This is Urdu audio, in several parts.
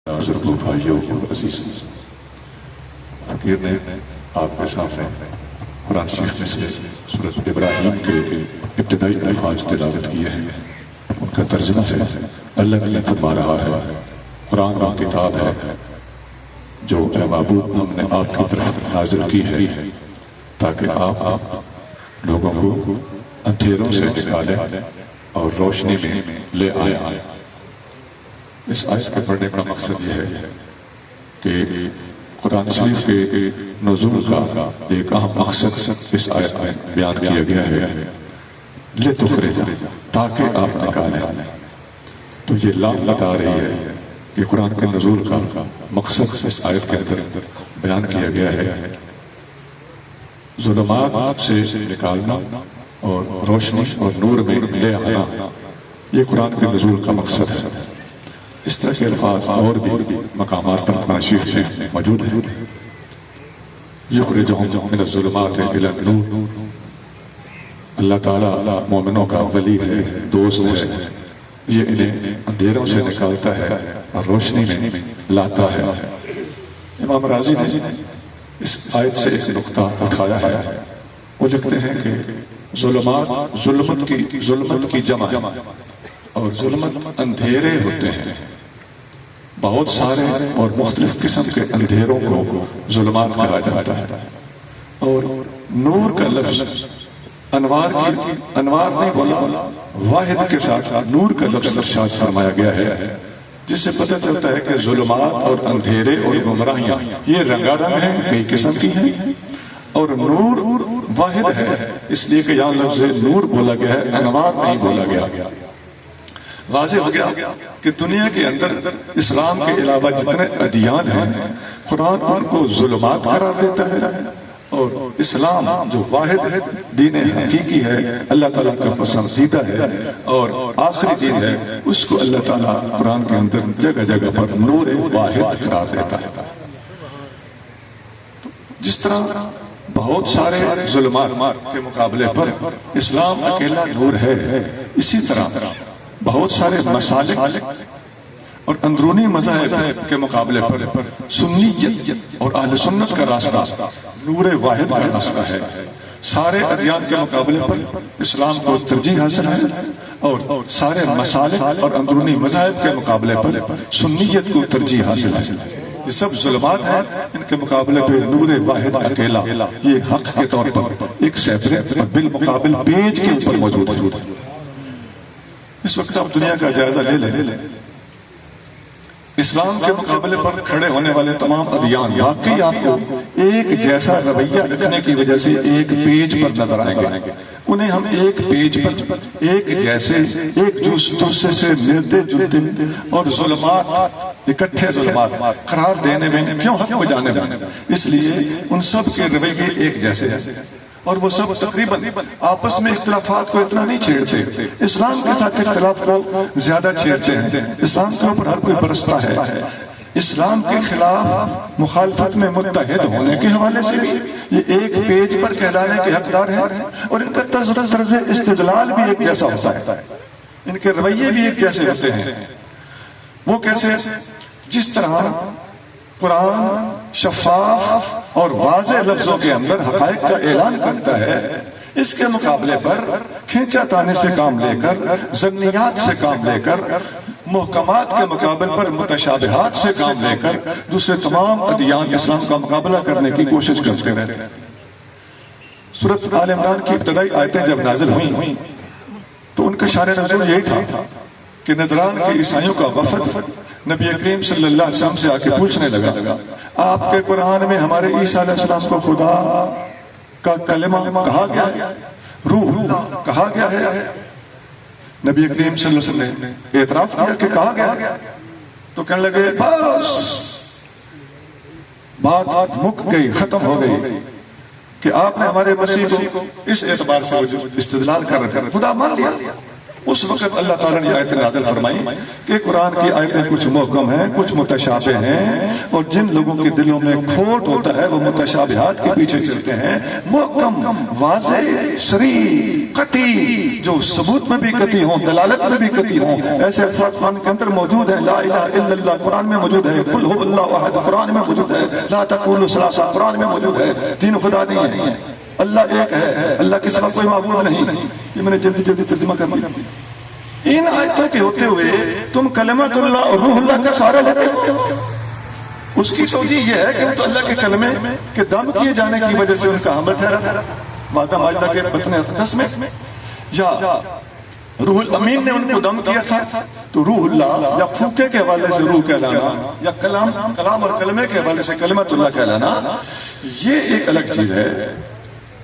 بزرگوں بھائیوں اور عزیزوں، فقیر نے آپ کے سامنے قرآن شریف میں سے سورۃ ابراہیم کے ابتدائی الفاظ تلاوت کیے ہیں۔ ان کا ترجمہ ہے، اللہ فرما رہا ہے، قرآن وہ کتاب ہے جو اے معبود ہم نے آپ کی طرف نازل کی ہے تاکہ آپ لوگوں کو اندھیروں سے نکالیں اور روشنی میں لے آئیں۔ اس آیت کے پڑھنے کا مقصد یہ ہے کہ قرآن شریف کے نزول کا ایک اہم مقصد اس آیت میں بیان کیا گیا ہے، لِتُخْرِجَ، تاکہ آپ نکالیں۔ تو یہ لام بتا رہی ہے کہ قرآن کے نزول کا مقصد اس آیت کے اندر بیان کیا گیا ہے، ظلمات سے نکالنا اور روشنی اور نور میں لے آنا، یہ قرآن کے نزول کا مقصد ہے۔ اس طرح کے الفاظ اور بھی مقامات پر قرآن شریف میں موجود ہیں۔ یخرجہم من الظلمات الی النور، اللہ تعالیٰ مومنوں کا ولی ہے، دوست ہے، یہ انہیں اندھیروں سے نکالتا ہے اور روشنی میں لاتا ہے۔ امام راضی نے اس آیت سے ایک نقطہ اٹھایا ہے، وہ لکھتے ہیں کہ ظلمات ظلمت کی جمع اور ظلمت اندھیرے ہوتے ہیں۔ بہت سارے اور مختلف قسم کے اندھیروں کو ظلمات کہا جاتا ہے، اور نور کا لفظ انوار نہیں بولا، واحد کے ساتھ نور کا لفظ ارشاد فرمایا گیا ہے، جس سے پتہ چلتا ہے کہ ظلمات اور اندھیرے اور گمراہیاں یہ رنگا رنگ ہیں، کئی قسم کی ہیں، اور نور واحد ہے، اس لیے کہ یہاں لفظ نور بولا گیا ہے، انوار نہیں بولا گیا۔ واضح ہو گیا کہ دنیا کے اندر اسلام کے علاوہ جتنے ادیان ہیں، قرآن ان کو ظلمات قرار دیتا ہے، اور اسلام جو واحد دین حقیقی ہے، اللہ تعالیٰ کا پسندیدہ ہے اور آخری دین ہے، اس کو اللہ تعالیٰ قرآن کے اندر جگہ جگہ پر نور واحد قرار دیتا ہے۔ جس طرح بہت سارے ظلمات کے مقابلے پر اسلام اکیلا نور ہے، اسی طرح بہت سارے مسالک اور اندرونی مذاہب کے مقابلے پر سنیت اور اہل سنت کا راستہ نور واحد کا راستہ ہے۔ سارے ادیان کے مقابلے پر اسلام کو ترجیح حاصل ہے، اور سارے مسالک اور اندرونی مذاہب کے مقابلے پر سنیت کو ترجیح حاصل ہے۔ یہ سب ظلمات ہیں، ان کے مقابلے پہ نور واحد اکیلا یہ حق کے طور پر ایک سیپریٹ اور بالمقابل پیج کے اوپر موجود ہے۔ اس وقت آپ دنیا کا جائزہ لے لیں، اسلام کے مقابلے پر کھڑے ہونے والے تمام ادیان واقعی آپ کو ایک جیسا رویہ رکھنے کی وجہ سے ایک پیج پر نظر آئیں گے۔ انہیں ہم ایک پیج پر ایک جیسے ایک دوسرے سے ملتے جلتے اور ظلمات اکٹھے ظلمات قرار دینے میں کیوں حق بجانے میں، اس لیے ان سب کے رویے ایک جیسے ہیں، اور وہ سب تقریباً آپس میں اختلافات کو اتنا نہیں چھیڑتے، اسلام کے ساتھ اختلاف کو زیادہ چھیڑتے ہیں۔ اسلام کے اوپر ہر کوئی برستا ہے، اسلام کے خلاف مخالفت میں متحد ہونے کے حوالے سے بھی یہ ایک پیج پر کہلانے کے حقدار ہیں، اور ان کا طرز استدلال بھی ایک جیسا ہوتا ہے، ان کے رویے بھی ایک جیسے ہوتے ہیں۔ وہ کیسے؟ جس طرح قرآن شفاف اور واضح لفظوں کے اندر حقائق کا اعلان کرتا ہے، اس کے مقابلے پر کھینچا تانے سے کام لے کر، ظنیات سے کام لے کر، محکمات کے مقابل پر متشابہات سے کام لے کر دوسرے تمام ادیان اسلام کا مقابلہ کرنے کی کوشش کرتے رہتے ہیں۔ سورۃ آل عمران کی ابتدائی آیتیں جب نازل ہوئیں تو ان کا شان نزول یہی تھا کہ نجران کے عیسائیوں کا وفد نبی کریم صلی اللہ علیہ وسلم سے آ کے پوچھنے لگا، آپ کے قرآن میں ہمارے عیسیٰ علیہ السلام کو خدا کا کلمہ کہا گیا ہے، روح کہا گیا ہے؟ نبی کریم صلی اللہ علیہ وسلم نے اعتراف کیا کہ کہا گیا، تو کہنے لگے بس بات مک گئی، ختم ہو گئی کہ آپ نے ہمارے مسیح کو اس اعتبار سے استدلال کر رہے تھے، خدا مان لیا، اس وقت اللہ تعالیٰ نے آیت نازل فرمائی کہ قرآن کی آیتیں کچھ محکم ہیں کچھ متشابہ ہیں، اور جن لوگوں کے دلوں میں کھوٹ ہوتا ہے وہ متشابہات کے پیچھے چلتے ہیں۔ محکم، واضح، صریح، قطعی، جو ثبوت میں بھی قطعی ہوں، دلالت میں بھی قطعی ہوں، ایسے الفاظ قرآن کے اندر موجود ہیں۔ لا الہ الا اللہ قرآن میں موجود ہے، قل هو اللہ احد قرآن میں موجود ہے، لا تقولوا ثلاثہ قرآن میں موجود ہے، تین خدا نہیں ہے، اللہ ایک ہے، اللہ کے سوا کوئی معبود نہیں۔ یہ میں نے جلدی جلدی ترجمہ کر دیا۔ ان آیتوں کے ہوتے ہوئے تم کلمۃ اللہ اور روح اللہ کا سہارا لیتے ہو۔ اس کی توجیہ یہ ہے کہ وہ تو اللہ کے کلمے کے دم کیے جانے کی وجہ سے ان کا حمل ٹھہرا تھا مادہ ماجدہ کے بطن اقدس میں، یا روح الامین نے ان کو دم کیا تھا، تو روح اللہ یا پھوکے کے حوالے سے روح کہلانا، یا کلام اور کلمے کے حوالے سے کلمۃ اللہ کہلانا، یہ ایک الگ چیز ہے۔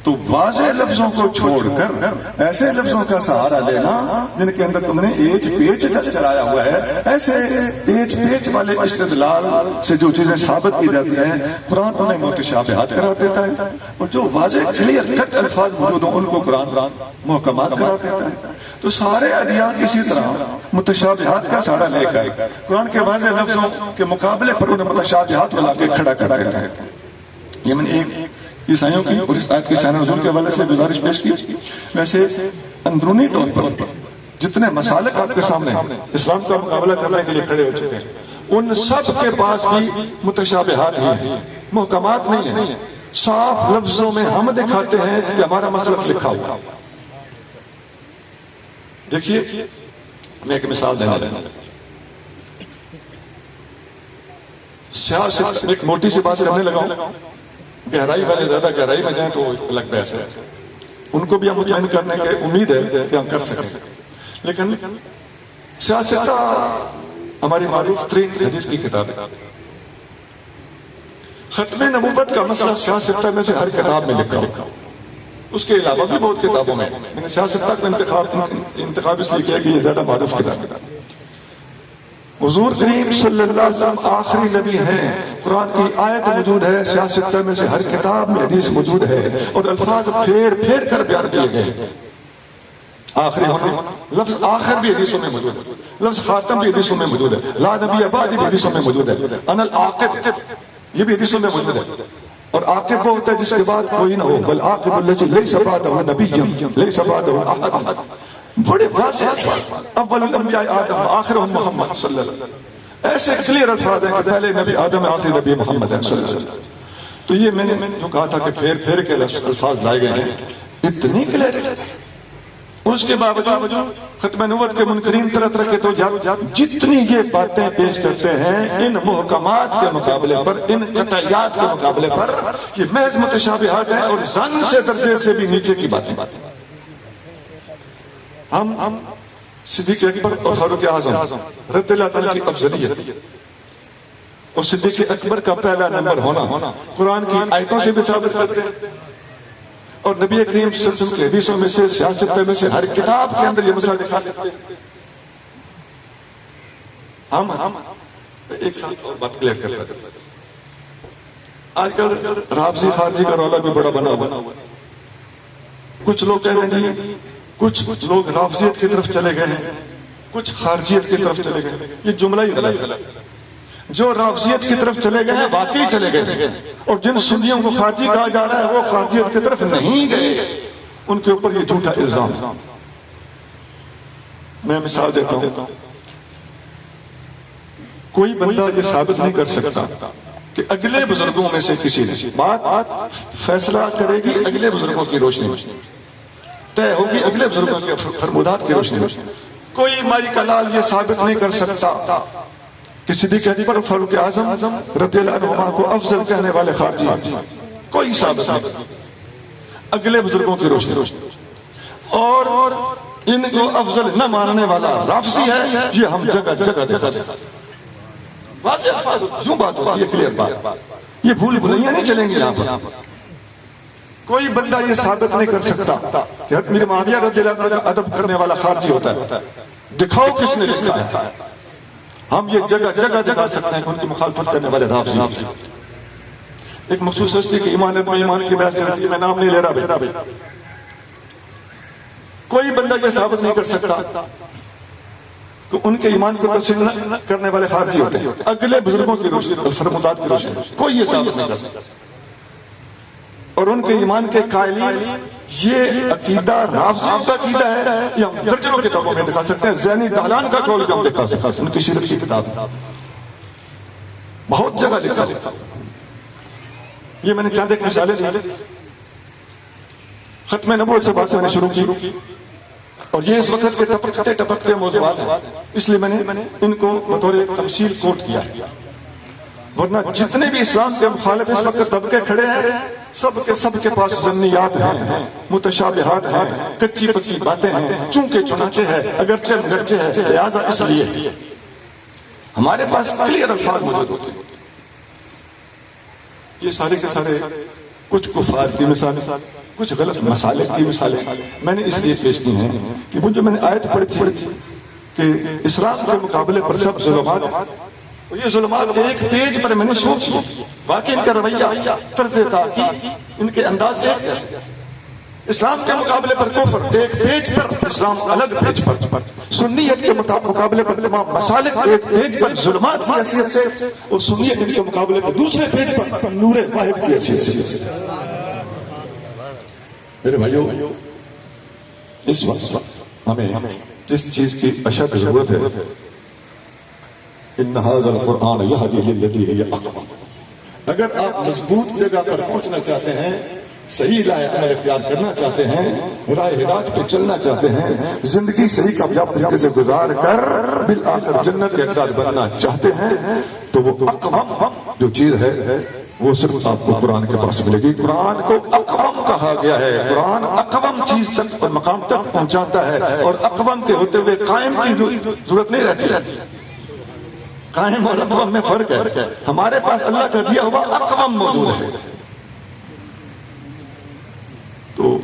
تو واضح لفظوں کو چھوڑ کر ایسے لفظوں کا سہارا لینا جن کے اندر تم نے ایچ پیچ چلایا ہوا ہے، ایسے ایچ پیچ والے استدلال سے جو چیزیں ثابت کی جاتی ہیں قرآن انہیں متشابہات قرار دیتا ہے، اور جو واضح کلیئر کٹ الفاظ موجود ہیں ان کو قرآن محکمات قرار دیتا ہے۔ تو سارے ادیان اسی طرح متشابہات کا سہارا لے کر قرآن کے واضح لفظوں کے مقابلے پر انہیں متشابہات کو لا کے کھڑا کر دیتا ہے۔ یہ میں نے ایک عیسائیوں کی اور اس آیت کے شان نزول کے حوالے سے گزارش پیش کی۔ ویسے اندرونی طور پر جتنے مسالک آپ کے سامنے اسلام کا مقابلہ کرنے کے لیے کھڑے ہو چکے ہیں ان سب کے پاس بھی متشابہات ہیں، محکمات نہیں ہیں۔ صاف لفظوں میں ہم دکھاتے ہیں کہ ہمارا مسلک لکھا ہوا۔ دیکھیے میں ایک مثال دینا چاہتا ہوں۔ سیاست ایک موٹی سی بات کرنے لگا ہوں، گہرائی والے زیادہ گہرائی میں جائیں تو الگ بحث ہے، ان کو بھی ہم مطمئن کرنے کی امید ہے کہ ہم کر سکیں۔ لیکن سیاست ہماری معروف ترین حدیث کی کتاب ہے۔ ختم نبوت کا مسئلہ سیاست میں سے ہر کتاب میں لکھا ہوا، اس کے علاوہ بھی بہت کتابوں میں، میں نے سیاست کا انتخاب اس لیے کیا کہ یہ زیادہ معروف کتاب ہے۔ حضور کریم صلی اللہ علیہ وسلم آخری نبی ہیں، قرآن کی آیت موجود ہے، سیاست میں سے ہر کتاب میں حدیث موجود ہے، اور الفاظ پھیر پھیر کر بیان کیے گئے۔ آخری ہونا، لفظ آخر بھی حدیثوں میں موجود ہے، لفظ خاتم بھی حدیثوں میں موجود ہے، لا نبی بعدی بھی حدیثوں میں موجود ہے، انا العاقب یہ بھی حدیثوں میں موجود ہے۔ اور عاقب وہ ہوتا ہے جس کے بعد کوئی نہ ہو، بل عاقب الذی لیس بعدہ نبی لیس بعدہ احد۔ بڑے واضح الفاظ، اول الانبیاء آدم آخرهم محمد صلی اللہ علیہ وسلم، ایسے کلیئر الفاظ ہیں کہ پہلے نبی آدم ہے، آخری نبی محمد ہے صلی اللہ علیہ وسلم۔ تو یہ میں نے جو کہا تھا کہ پھیر پھیر کے الفاظ لائے گئے ہیں، اتنی کلیئر، اس کے باوجود ختم نبوت کے منکرین طرح طرح کے تو جتنی یہ باتیں پیش کرتے ہیں ان محکمات کے مقابلے پر، ان قطعیات کے مقابلے پر، یہ محض متشابہات ہیں اور ظن سے درجے سے بھی نیچے کی باتیں۔ ہم صدیق اکبر اور فاروق اعظم رضی اللہ تعالیٰ کی افضلیت اور صدیق اکبر کا پہلا نمبر ہونا قرآن کی آیتوں سے بھی ثابت کرتے ہیں، اور نبی کریم صلی اللہ علیہ وسلم کی حدیثوں میں سے، سیاست میں سے، ہر کتاب کے اندر یہ مسئلہ دکھا سکتے ہیں۔ ہم ایک ساتھ اور بات کلیئر کرتے ہیں۔ آج کل رافضی خارجی کا رولا بھی بڑا بنا ہوا، کچھ لوگ کہہ رہے ہیں جی کچھ لوگ رافضیت کی طرف چلے گئے ہیں، کچھ خارجیت کی طرف چلے گئے، یہ جملہ ہی غلط ہے۔ جو رافضیت کی طرف چلے گئے ہیں واقعی چلے گئے، اور جن سنیوں کو خارجی کہا جا رہا ہے وہ خارجیت کی طرف نہیں گئے، ان کے اوپر یہ جھوٹا الزام۔ میں مثال دیتا ہوں، کوئی بندہ یہ ثابت نہیں کر سکتا کہ اگلے بزرگوں میں سے کسی نے، بات فیصلہ کرے گی اگلے بزرگوں کی روشنی، طے ہوگی اگلے بزرگوں کے فرمودات کی روشنی میں۔ کوئی مائی کا لال یہ ثابت نہیں کر سکتا کہ صدیق اکبر اور فاروق اعظم رضی اللہ عنہما کو افضل کہنے والے خارجی، کوئی ثابت نہیں، اگلے بزرگوں کی روشنی۔ اور ان کو افضل نہ ماننے والا رافضی ہے، یہ ہم جگہ جگہ واضح الفاظ جو بات ہوتی ہے، کلیئر بات، یہ بھول بھلیاں نہیں چلیں گی یہاں پر۔ کوئی بندہ یہ ثابت نہیں کر سکتا کہ حضرت امیر معاویہ رضی اللہ عنہ ادب کرنے والا خارجی ہوتا ہے، دکھاؤ کس نے لکھا ہے۔ ہم یہ جگہ جگہ دکھا سکتے ہیں کہ ان کی مخالفت کرنے والے رافضی۔ ایک مخصوص ہستی کے ایمان کی بحث چلتی ہے، میں نام نہیں لے رہا بھائی، کوئی بندہ یہ ثابت نہیں کر سکتا کہ ان کے ایمان کو تسلیم نہ کرنے والے خارجی ہوتے ہیں، اگلے بزرگوں کی روشنی، فرمودات کی روشنی کوئی یہ ثابت نہیں کر سکتا۔ اور ان کے ایمان کے قائلین یہ عقیدہ رافضیوں کا عقیدہ ہے، یہ ہم درجنوں کتابوں میں دکھا سکتے ہیں، زینی دہلان کا قول بھی ہم دکھا سکتے ہیں، ان کی شرک کی کتاب بہت جگہ لکھا۔ یہ میں نے چند ایک مثالیں دی، ختم نبوت سے بات میں نے شروع کی، اور یہ اس وقت کے ٹپکتے موضوعات ہیں، اس لیے میں نے ان کو بطور تفصیل کوٹ کیا ہے، ورنہ جتنے بھی اسلام کے مخالف اس وقت طبقے کھڑے ہیں سب کے پاس ظنیات ہیں، متشابہات ہیں، کچی پکی باتیں ہیں، چونکہ چنانچہ ہے، اگرچہ مگرچہ ہے، لہذا اس لیے ہمارے پاس کلیئر الفاظ موجود ہوتے ہیں۔ یہ سارے کے سارے کچھ کفار کی مثالیں، کچھ غلط مسالے کی مثالیں میں نے اس لیے پیش کی ہیں کہ وہ جو میں نے آیت پڑھی تھی کہ اسلام کے مقابلے پر سب ظلمات، یہ ظلمات ایک پیج پر میں نے شو کی، واقعی ان کا رویہ، طرز تحقیق، ان کے انداز ایک جیسے، اسلام کے مقابلے پر کفر ایک پیج پر، اسلام الگ پیج پر، سنیت کے مقابلے پر تمام مسالک ایک پیج پر ظلمات کی حیثیت سے، اور سنیت کے مقابلے پر دوسرے پیج پر نور واحد کی حیثیت سے۔ میرے بھائیو، اس وقت ہمیں جس چیز کی اشد ضرورت ہے، ان ھذا القرآن یہدی للتی ہی اقوم، اگر آپ مضبوط جگہ پر پہنچنا چاہتے ہیں، صحیح راہ عمل اختیار کرنا چاہتے ہیں، راہ ہدایت پہ چلنا چاہتے ہیں، زندگی صحیح کامیاب طریقے سے گزار کر بالآخر جنت کے حقدار بننا چاہتے ہیں، تو وہ اقوم جو چیز ہے وہ صرف آپ کو قرآن کے پاس ملے گی۔ قرآن کو اقوم کہا گیا ہے، قرآن اقوم چیز تک اور مقام تک پہنچاتا ہے، اور اقوم کے ہوتے ہوئے قائم کی ضرورت نہیں رہتی۔ قائم اور اقوم میں فرق ہے، ہمارے پاس اللہ کا دیا ہوا اقوم موجود ہے۔ تو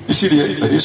اسی لیے